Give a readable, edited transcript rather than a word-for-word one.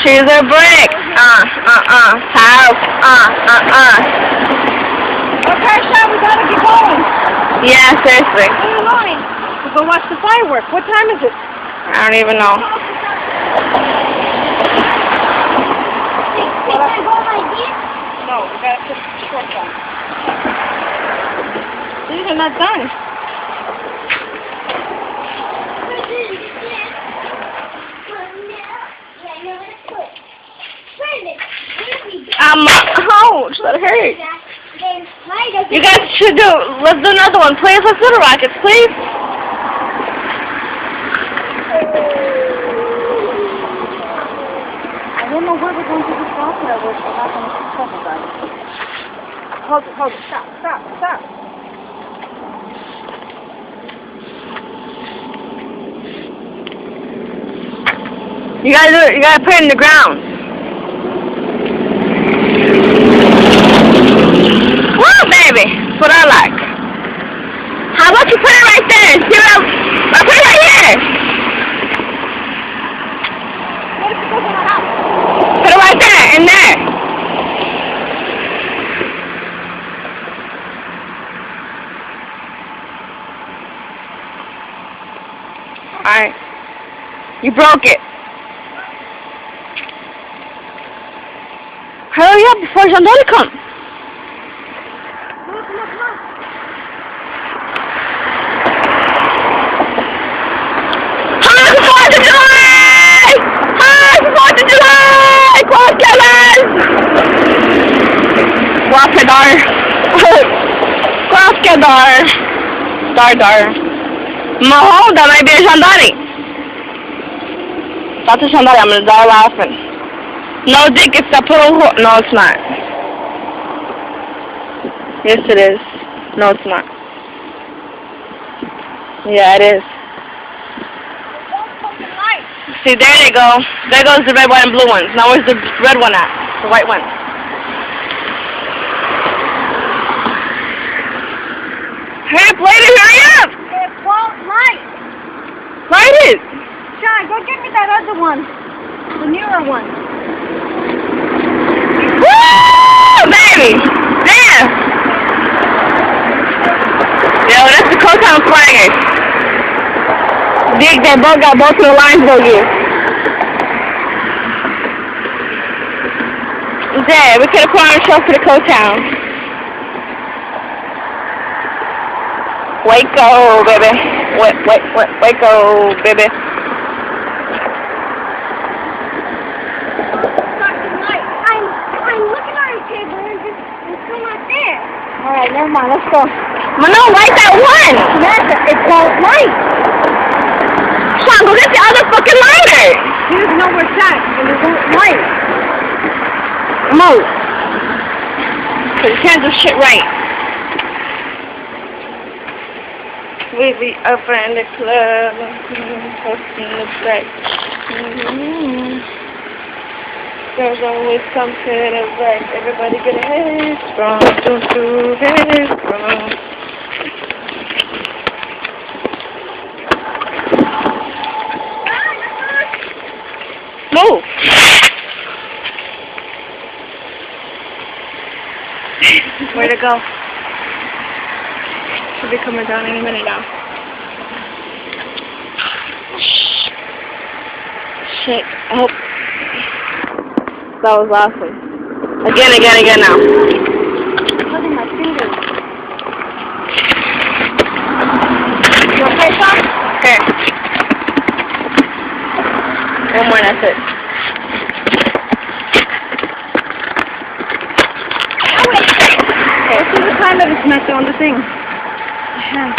She's a brick. House. Okay, Sean, we gotta get going. Yeah, seriously. We'll go watch the fireworks. What time is it? I don't even know. No, we gotta put the shorts on. These are not done. Ouch, that hurt. You guys should let's do another one, please. Let's do the rockets, please. I don't know where we're going to do this rocket. I wish we're not going to see trouble, guys. Hold it, stop. You gotta put it in the ground. Woo, baby! That's what I like. How about you put it right there? See what I put it right here. Put it right there, in there. Alright. You broke it. Hurry up before Jandoli comes. Happy 4th of July! Happy 4th of July! Dar. Maho, that might be a Jandoli. That's a Jandoli. I'm gonna die laughing. No, Dick, it's that little horse. No, it's not. Yes, it is. No, it's not. Yeah, it is. See, there they go. There goes the red, white, and blue ones. Now where's the red one at? The white one. Hurry up, lady, hurry up! It won't light. Light it! Sean, go get me that other one. The newer one. Woo! Baby! Damn! Yo, that's the Cotown flaggers. Dick, they both got both of the lines boogie. There, we could have put on a show for the Cotown. Waco, baby. Waco, baby. I'm looking at your table and it's still not there. Alright, never mind, let's go. No, light that one! Samantha, it won't light. Sean, go get the other fucking lighter! He doesn't know where it's at, and it won't light. Move. Cause you can't do shit right. We be up in the club, posting the back. There's always something to the back. Everybody get headstrong, do headstrong. Move. Where'd it go? Should be coming down any minute now. Shit. I hope. That was awesome. Again now. I'm putting my fingers. You okay, Sean? Okay. One more, that's it. Let's see the time that it's meant on the thing. Yeah,